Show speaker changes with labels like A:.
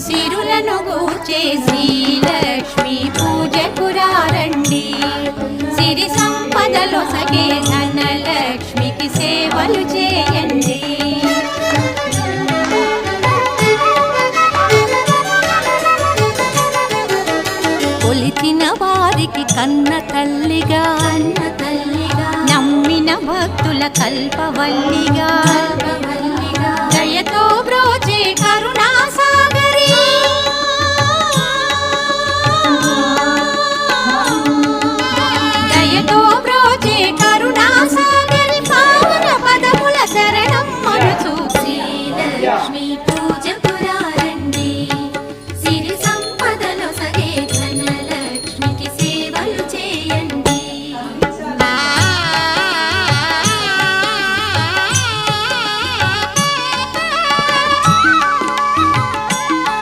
A: సిరులను గూర్చే శ్రీలక్ష్మి పూజకు రండి. సిరి సంపదలో సగే ధనలక్ష్మికి సేవలు చేయండి. కొలిచిన వారికి కన్న తల్లిగా నమ్మిన భక్తుల కల్పవల్లిగా దయతో బ్రోచే కరుణా